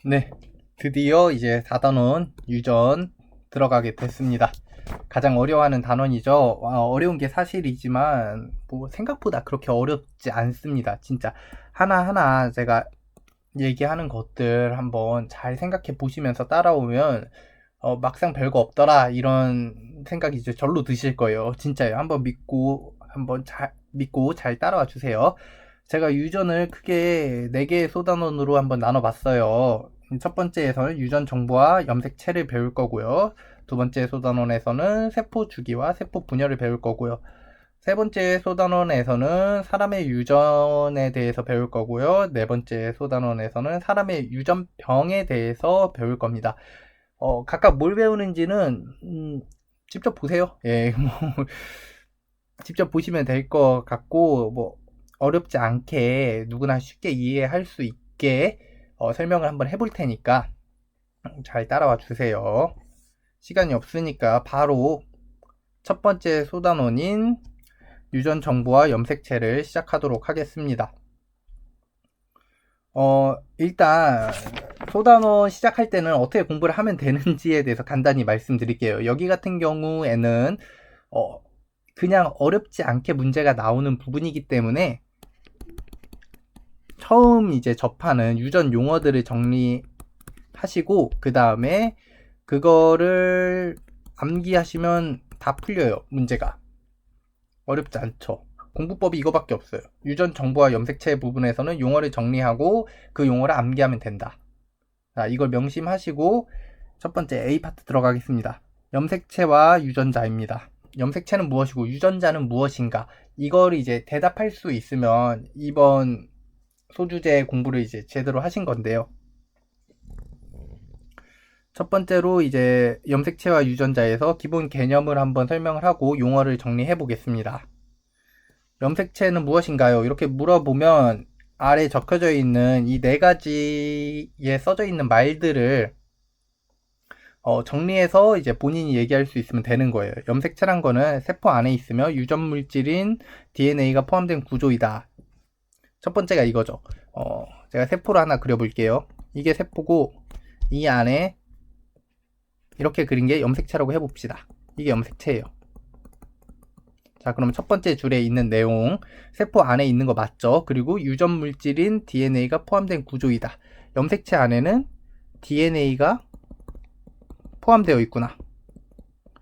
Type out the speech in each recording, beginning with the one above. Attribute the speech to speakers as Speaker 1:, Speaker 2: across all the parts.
Speaker 1: 네, 드디어 이제 4단원 유전 들어가게 됐습니다. 가장 어려워하는 단원이죠. 어려운 게 사실이지만 뭐 생각보다 그렇게 어렵지 않습니다. 진짜 하나하나 제가 얘기하는 것들 한번 잘 생각해 보시면서 따라오면 막상 별거 없더라 이런 생각이 이제 절로 드실 거예요. 진짜요. 한번 잘 믿고 잘 따라와 주세요. 제가 유전을 크게 4개의 소단원으로 한번 나눠봤어요. 첫 번째에서는 유전 정보와 염색체를 배울 거고요. 두 번째 소단원에서는 세포 주기와 세포 분열을 배울 거고요. 세 번째 소단원에서는 사람의 유전에 대해서 배울 거고요. 네 번째 소단원에서는 사람의 유전병에 대해서 배울 겁니다. 각각 뭘 배우는지는 직접 보세요. 예, 뭐 직접 보시면 될 것 같고 뭐 어렵지 않게 누구나 쉽게 이해할 수 있게 설명을 한번 해볼 테니까 잘 따라와 주세요. 시간이 없으니까 바로 첫 번째 소단원인 유전 정보와 염색체를 시작하도록 하겠습니다. 일단 소단원 시작할 때는 어떻게 공부를 하면 되는지에 대해서 간단히 말씀드릴게요. 여기 같은 경우에는 그냥 어렵지 않게 문제가 나오는 부분이기 때문에 처음 이제 접하는 유전 용어들을 정리하시고 그 다음에 그거를 암기하시면 다 풀려요. 문제가 어렵지 않죠. 공부법이 이거밖에 없어요. 유전 정보와 염색체 부분에서는 용어를 정리하고 그 용어를 암기하면 된다. 자, 이걸 명심하시고 첫 번째 A 파트 들어가겠습니다. 염색체와 유전자입니다. 염색체는 무엇이고 유전자는 무엇인가? 이걸 이제 대답할 수 있으면 이번 소주제 공부를 이제 제대로 하신 건데요. 첫 번째로 이제 염색체와 유전자에서 기본 개념을 한번 설명을 하고 용어를 정리해 보겠습니다. 염색체는 무엇인가요? 이렇게 물어보면 아래 적혀져 있는 이 네 가지에 써져 있는 말들을 정리해서 이제 본인이 얘기할 수 있으면 되는 거예요. 염색체란 거는 세포 안에 있으며 유전 물질인 DNA가 포함된 구조이다. 첫 번째가 이거죠. 제가 세포를 하나 그려볼게요. 이게 세포고 이 안에 이렇게 그린 게 염색체라고 해봅시다. 이게 염색체예요. 자, 그럼 첫 번째 줄에 있는 내용, 세포 안에 있는 거 맞죠? 그리고 유전 물질인 DNA가 포함된 구조이다. 염색체 안에는 DNA가 포함되어 있구나.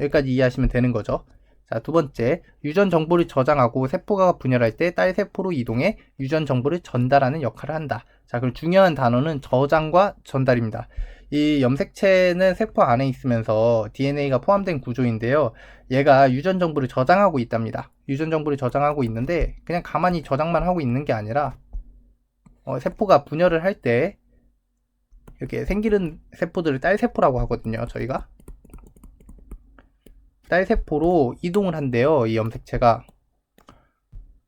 Speaker 1: 여기까지 이해하시면 되는 거죠. 자, 두 번째, 유전 정보를 저장하고 세포가 분열할 때 딸 세포로 이동해 유전 정보를 전달하는 역할을 한다. 자, 그럼 중요한 단어는 저장과 전달입니다. 이 염색체는 세포 안에 있으면서 DNA가 포함된 구조인데요. 얘가 유전 정보를 저장하고 있답니다. 유전 정보를 저장하고 있는데 그냥 가만히 저장만 하고 있는 게 아니라 세포가 분열을 할 때 이렇게 생기는 세포들을 딸 세포라고 하거든요. 저희가 딸 세포로 이동을 한대요. 이 염색체가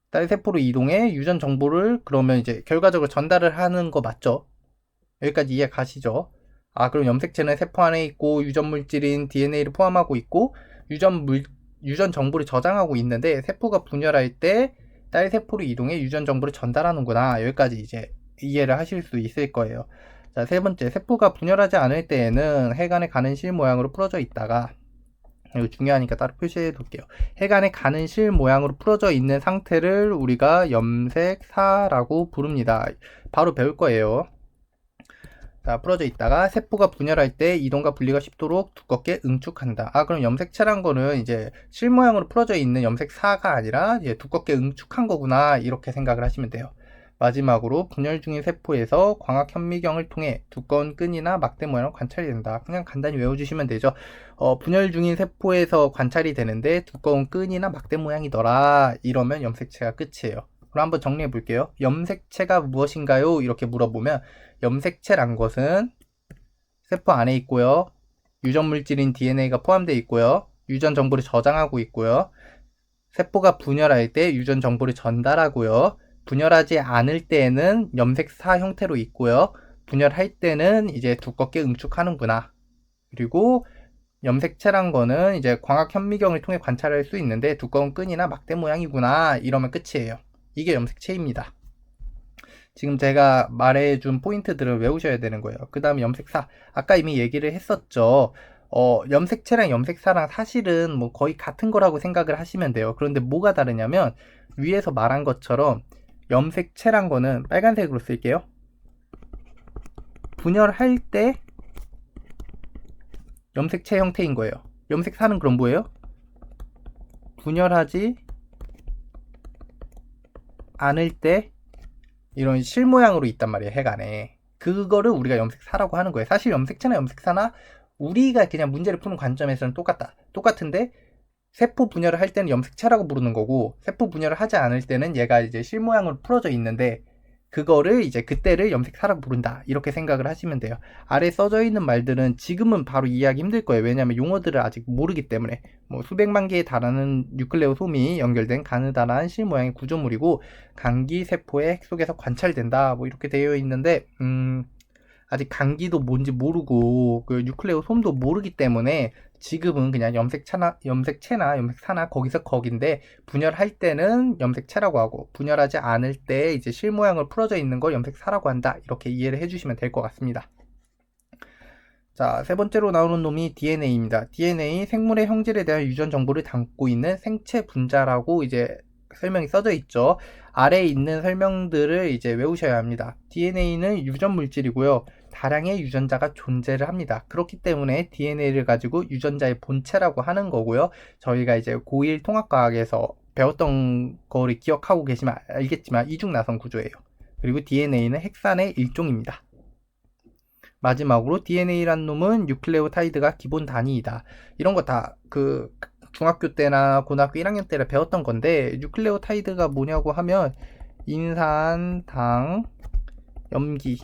Speaker 1: 딸 세포로 이동해 유전 정보를 그러면 이제 결과적으로 전달을 하는 거 맞죠? 여기까지 이해 가시죠? 그럼 염색체는 세포 안에 있고 유전 물질인 DNA를 포함하고 있고 유전 정보를 저장하고 있는데 세포가 분열할 때 딸 세포로 이동해 유전 정보를 전달하는구나. 여기까지 이제 이해를 하실 수 있을 거예요. 자, 세 번째, 세포가 분열하지 않을 때에는 해간에 가는 실 모양으로 풀어져 있다가 이거 중요하니까 따로 표시해 둘게요. 해간에 가는 실 모양으로 풀어져 있는 상태를 우리가 염색사라고 부릅니다. 바로 배울 거예요. 자, 풀어져 있다가 세포가 분열할 때 이동과 분리가 쉽도록 두껍게 응축한다. 그럼 염색체란 거는 이제 실 모양으로 풀어져 있는 염색사가 아니라 이제 두껍게 응축한 거구나. 이렇게 생각을 하시면 돼요. 마지막으로 분열 중인 세포에서 광학 현미경을 통해 두꺼운 끈이나 막대 모양을 관찰이 된다. 그냥 간단히 외워주시면 되죠. 분열 중인 세포에서 관찰이 되는데 두꺼운 끈이나 막대 모양이더라. 이러면 염색체가 끝이에요. 그럼 한번 정리해 볼게요. 염색체가 무엇인가요? 이렇게 물어보면 염색체란 것은 세포 안에 있고요. 유전 물질인 DNA가 포함되어 있고요. 유전 정보를 저장하고 있고요. 세포가 분열할 때 유전 정보를 전달하고요. 분열하지 않을 때는 염색사 형태로 있고요. 분열할 때는 이제 두껍게 응축하는구나. 그리고 염색체란 거는 이제 광학 현미경을 통해 관찰할 수 있는데 두꺼운 끈이나 막대 모양이구나. 이러면 끝이에요. 이게 염색체입니다. 지금 제가 말해준 포인트들을 외우셔야 되는 거예요. 그 다음에 염색사. 아까 이미 얘기를 했었죠. 염색체랑 염색사랑 사실은 뭐 거의 같은 거라고 생각을 하시면 돼요. 그런데 뭐가 다르냐면 위에서 말한 것처럼 염색체란 거는 빨간색으로 쓸게요. 분열할 때 염색체 형태인 거예요. 염색사는 그럼 뭐예요? 분열하지 않을 때 이런 실 모양으로 있단 말이에요. 핵 안에. 그거를 우리가 염색사라고 하는 거예요. 사실 염색체나 염색사나 우리가 그냥 문제를 푸는 관점에서는 똑같은데 세포 분열을 할 때는 염색체라고 부르는 거고 세포 분열을 하지 않을 때는 얘가 이제 실 모양으로 풀어져 있는데 그거를 이제 그때를 염색사라고 부른다 이렇게 생각을 하시면 돼요. 아래 써져 있는 말들은 지금은 바로 이해하기 힘들 거예요. 왜냐하면 용어들을 아직 모르기 때문에 뭐 수백만 개에 달하는 뉴클레오솜이 연결된 가느다란 실 모양의 구조물이고 감기 세포의 핵 속에서 관찰된다 뭐 이렇게 되어 있는데 아직 감기도 뭔지 모르고 그 뉴클레오솜도 모르기 때문에 지금은 그냥 염색체나 염색사나 거기서 거긴데 분열할 때는 염색체라고 하고 분열하지 않을 때 이제 실 모양을 풀어져 있는 걸 염색사라고 한다. 이렇게 이해를 해주시면 될 것 같습니다. 자, 세 번째로 나오는 놈이 DNA입니다. DNA 생물의 형질에 대한 유전 정보를 담고 있는 생체 분자라고 이제 설명이 써져 있죠. 아래에 있는 설명들을 이제 외우셔야 합니다. DNA는 유전 물질이고요. 다량의 유전자가 존재를 합니다. 그렇기 때문에 DNA를 가지고 유전자의 본체라고 하는 거고요. 저희가 이제 고1 통합과학에서 배웠던 거를 기억하고 계시면 알겠지만 이중나선 구조예요. 그리고 DNA는 핵산의 일종입니다. 마지막으로 DNA란 놈은 뉴클레오타이드가 기본 단위이다. 이런 거 다 그 중학교 때나 고등학교 1학년 때를 배웠던 건데 뉴클레오타이드가 뭐냐고 하면 인산, 당, 염기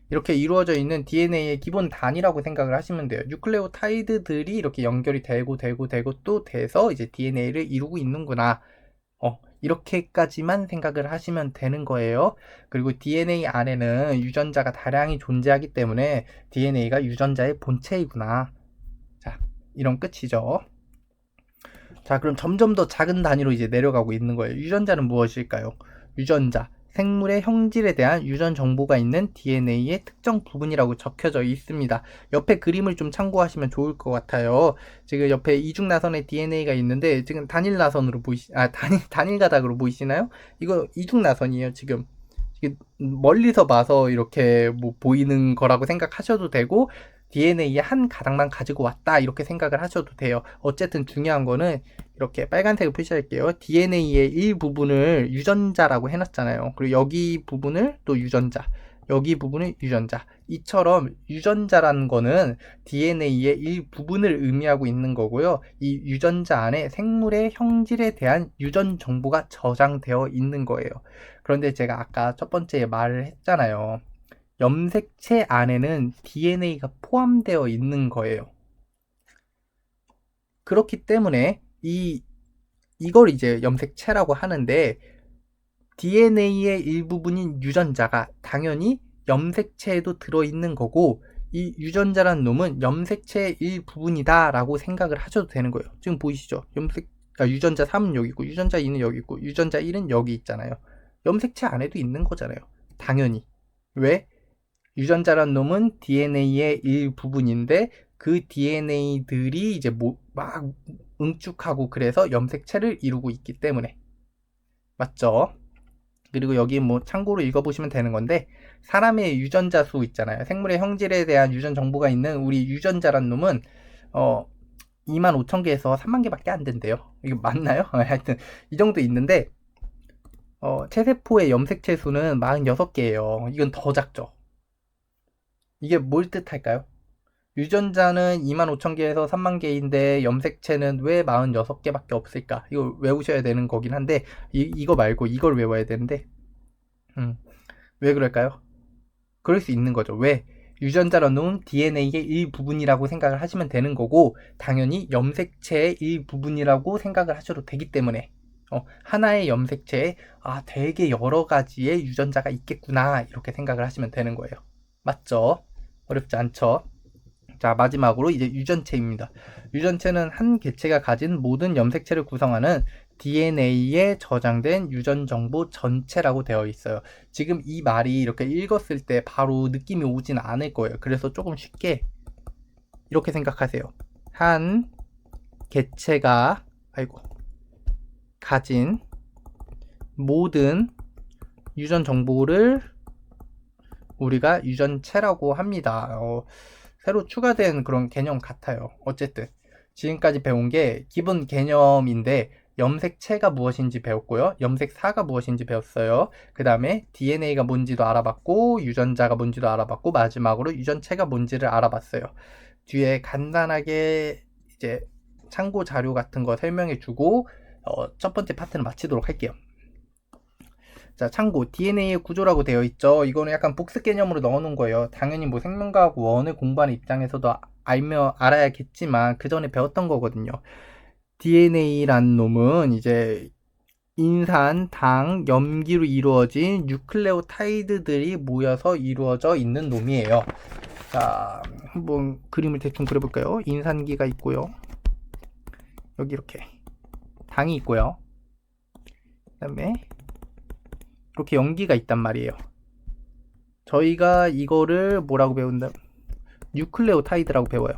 Speaker 1: 이렇게 이루어져 있는 DNA의 기본 단위라고 생각을 하시면 돼요. 뉴클레오타이드들이 이렇게 연결이 되고 또 돼서 이제 DNA를 이루고 있는구나. 이렇게까지만 생각을 하시면 되는 거예요. 그리고 DNA 안에는 유전자가 다량이 존재하기 때문에 DNA가 유전자의 본체이구나. 자, 이런 끝이죠. 자, 그럼 점점 더 작은 단위로 이제 내려가고 있는 거예요. 유전자는 무엇일까요? 유전자, 생물의 형질에 대한 유전 정보가 있는 DNA의 특정 부분이라고 적혀져 있습니다. 옆에 그림을 좀 참고하시면 좋을 것 같아요. 지금 옆에 이중나선의 DNA가 있는데 지금 단일나선으로 단일 가닥으로 보이시나요? 이거 이중나선이에요, 지금. 멀리서 봐서 이렇게 뭐 보이는 거라고 생각하셔도 되고 DNA의 한 가닥만 가지고 왔다 이렇게 생각을 하셔도 돼요. 어쨌든 중요한 거는 이렇게 빨간색을 표시할게요. DNA의 일부분을 유전자라고 해놨잖아요. 그리고 여기 부분을 또 유전자, 여기 부분을 유전자. 이처럼 유전자라는 거는 DNA의 일부분을 의미하고 있는 거고요. 이 유전자 안에 생물의 형질에 대한 유전 정보가 저장되어 있는 거예요. 그런데 제가 아까 첫 번째 말을 했잖아요. 염색체 안에는 DNA가 포함되어 있는 거예요. 그렇기 때문에 이걸 이제 염색체라고 하는데 DNA의 일부분인 유전자가 당연히 염색체에도 들어있는 거고 이 유전자란 놈은 염색체의 일부분이다 라고 생각을 하셔도 되는 거예요. 지금 보이시죠? 유전자 3은 여기 있고 유전자 2는 여기 있고 유전자 1은 여기 있잖아요. 염색체 안에도 있는 거잖아요. 당연히. 왜? 유전자란 놈은 DNA의 일부분인데 그 DNA들이 이제 막 응축하고 그래서 염색체를 이루고 있기 때문에. 맞죠? 그리고 여기 뭐 참고로 읽어보시면 되는 건데 사람의 유전자 수 있잖아요. 생물의 형질에 대한 유전 정보가 있는 우리 유전자란 놈은 25,000개에서 30,000개밖에 안 된대요. 이거 맞나요? 하여튼 이 정도 있는데 체세포의 염색체 수는 46개예요. 이건 더 작죠. 이게 뭘 뜻할까요? 유전자는 25,000개에서 30,000개인데 염색체는 왜 46개밖에 없을까? 이거 외우셔야 되는 거긴 한데 이거 말고 이걸 외워야 되는데 왜 그럴까요? 그럴 수 있는 거죠. 왜? 유전자로는 DNA의 일부분이라고 생각을 하시면 되는 거고 당연히 염색체의 일부분이라고 생각을 하셔도 되기 때문에 하나의 염색체에 되게 여러 가지의 유전자가 있겠구나 이렇게 생각을 하시면 되는 거예요. 맞죠? 어렵지 않죠? 자, 마지막으로 이제 유전체입니다. 유전체는 한 개체가 가진 모든 염색체를 구성하는 DNA에 저장된 유전 정보 전체라고 되어 있어요. 지금 이 말이 이렇게 읽었을 때 바로 느낌이 오진 않을 거예요. 그래서 조금 쉽게 이렇게 생각하세요. 한 개체가 가진 모든 유전 정보를 우리가 유전체라고 합니다. 새로 추가된 그런 개념 같아요. 어쨌든 지금까지 배운 게 기본 개념인데 염색체가 무엇인지 배웠고요. 염색사가 무엇인지 배웠어요. 그 다음에 DNA가 뭔지도 알아봤고 유전자가 뭔지도 알아봤고 마지막으로 유전체가 뭔지를 알아봤어요. 뒤에 간단하게 이제 참고 자료 같은 거 설명해 주고 첫 번째 파트는 마치도록 할게요. 자, 참고 DNA의 구조라고 되어 있죠. 이거는 약간 복습 개념으로 넣어놓은 거예요. 당연히 뭐 생명과학 원을 공부하는 입장에서도 알아야겠지만 그 전에 배웠던 거거든요. DNA란 놈은 이제 인산, 당, 염기로 이루어진 뉴클레오타이드들이 모여서 이루어져 있는 놈이에요. 자, 한번 그림을 대충 그려볼까요? 인산기가 있고요. 여기 이렇게 당이 있고요. 그 다음에 이렇게 염기가 있단 말이에요. 저희가 이거를 뭐라고 배운다? 뉴클레오타이드라고 배워요.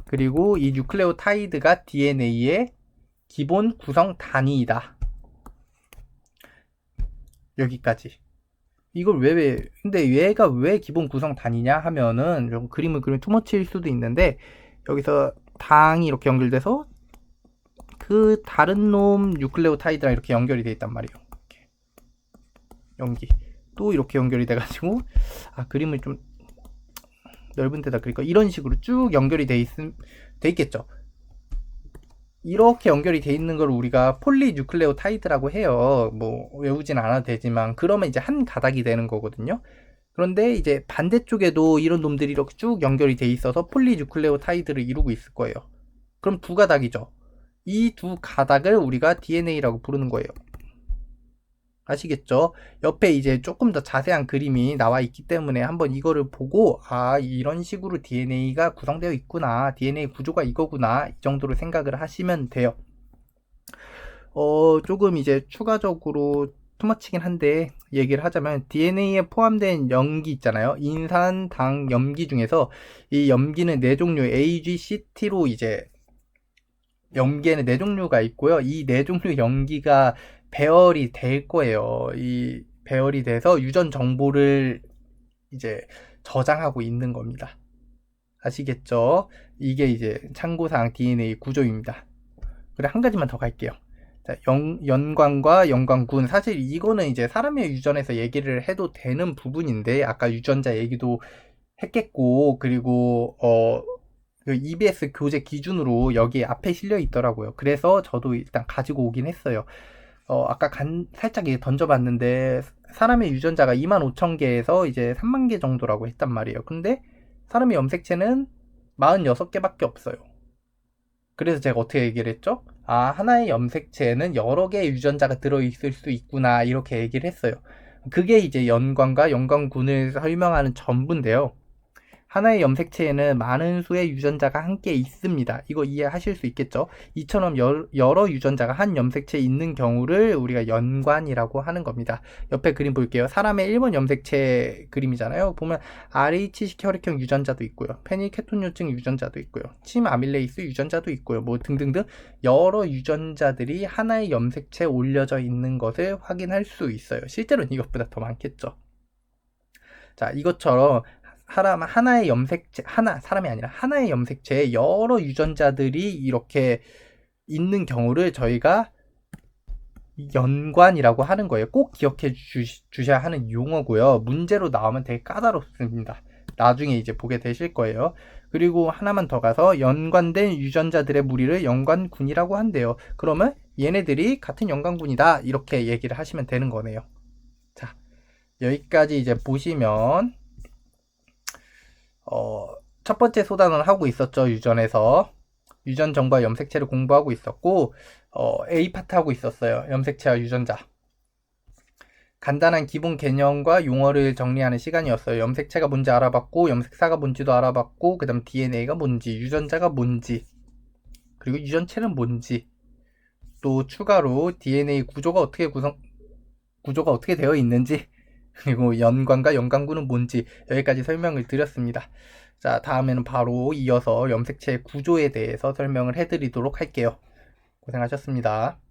Speaker 1: 그리고 이 뉴클레오타이드가 DNA의 기본 구성 단위이다. 여기까지. 이걸 근데 얘가 왜 기본 구성 단위냐 하면은 좀 그림을 그리면 투머치일 수도 있는데 여기서 당이 이렇게 연결돼서 그 다른 놈 뉴클레오타이드랑 이렇게 연결이 돼 있단 말이에요. 이렇게. 연기. 또 이렇게 연결이 돼가지고 그림을 좀 넓은 데다 그러니까 이런 식으로 쭉 연결이 돼 있겠죠. 이렇게 연결이 돼 있는 걸 우리가 폴리뉴클레오타이드라고 해요. 뭐 외우진 않아도 되지만 그러면 이제 한 가닥이 되는 거거든요. 그런데 이제 반대쪽에도 이런 놈들이 이렇게 쭉 연결이 돼 있어서 폴리뉴클레오타이드를 이루고 있을 거예요. 그럼 두 가닥이죠. 이 두 가닥을 우리가 DNA라고 부르는 거예요. 아시겠죠? 옆에 이제 조금 더 자세한 그림이 나와 있기 때문에 한번 이거를 보고 이런 식으로 DNA가 구성되어 있구나, DNA 구조가 이거구나, 이 정도로 생각을 하시면 돼요. 조금 이제 추가적으로 투머치긴 한데 얘기를 하자면 DNA에 포함된 염기 있잖아요. 인산, 당, 염기 중에서 이 염기는 네 종류 A, G, C, T로 이제 염기에는 네 종류가 있고요. 이 네 종류 염기가 배열이 될 거예요. 이 배열이 돼서 유전 정보를 이제 저장하고 있는 겁니다. 아시겠죠? 이게 이제 참고사항 DNA 구조입니다. 그래, 한 가지만 더 갈게요. 자, 연관과 연관군. 사실 이거는 이제 사람의 유전에서 얘기를 해도 되는 부분인데, 아까 유전자 얘기도 했겠고, 그리고, 그 EBS 교재 기준으로 여기 앞에 실려 있더라고요. 그래서 저도 일단 가지고 오긴 했어요. 아까 살짝 던져봤는데 사람의 유전자가 25,000개에서 이제 3만 개 정도라고 했단 말이에요. 근데 사람의 염색체는 46개밖에 없어요. 그래서 제가 어떻게 얘기를 했죠? 하나의 염색체에는 여러 개의 유전자가 들어있을 수 있구나, 이렇게 얘기를 했어요. 그게 이제 연관과 연관군을 설명하는 전부인데요. 하나의 염색체에는 많은 수의 유전자가 함께 있습니다. 이거 이해하실 수 있겠죠? 이처럼 여러 유전자가 한 염색체에 있는 경우를 우리가 연관이라고 하는 겁니다. 옆에 그림 볼게요. 사람의 1번 염색체 그림이잖아요. 보면 RH식 혈액형 유전자도 있고요. 페닐케톤요증 유전자도 있고요. 침 아밀레이스 유전자도 있고요. 뭐 등등등 여러 유전자들이 하나의 염색체에 올려져 있는 것을 확인할 수 있어요. 실제로는 이것보다 더 많겠죠. 자, 이것처럼 하나의 염색체, 사람이 아니라 하나의 염색체에 여러 유전자들이 이렇게 있는 경우를 저희가 연관이라고 하는 거예요. 꼭 기억해 주셔야 하는 용어고요. 문제로 나오면 되게 까다롭습니다. 나중에 이제 보게 되실 거예요. 그리고 하나만 더 가서 연관된 유전자들의 무리를 연관군이라고 한대요. 그러면 얘네들이 같은 연관군이다, 이렇게 얘기를 하시면 되는 거네요. 자, 여기까지 이제 보시면 첫 번째 소단을 하고 있었죠. 유전에서 유전 정보와 염색체를 공부하고 있었고 A 파트 하고 있었어요. 염색체와 유전자. 간단한 기본 개념과 용어를 정리하는 시간이었어요. 염색체가 뭔지 알아봤고, 염색사가 뭔지도 알아봤고, 그 다음 DNA가 뭔지, 유전자가 뭔지, 그리고 유전체는 뭔지, 또 추가로 DNA 구조가 어떻게 되어 있는지, 그리고 연관과 연관구는 뭔지 여기까지 설명을 드렸습니다. 자, 다음에는 바로 이어서 염색체 구조에 대해서 설명을 해드리도록 할게요. 고생하셨습니다.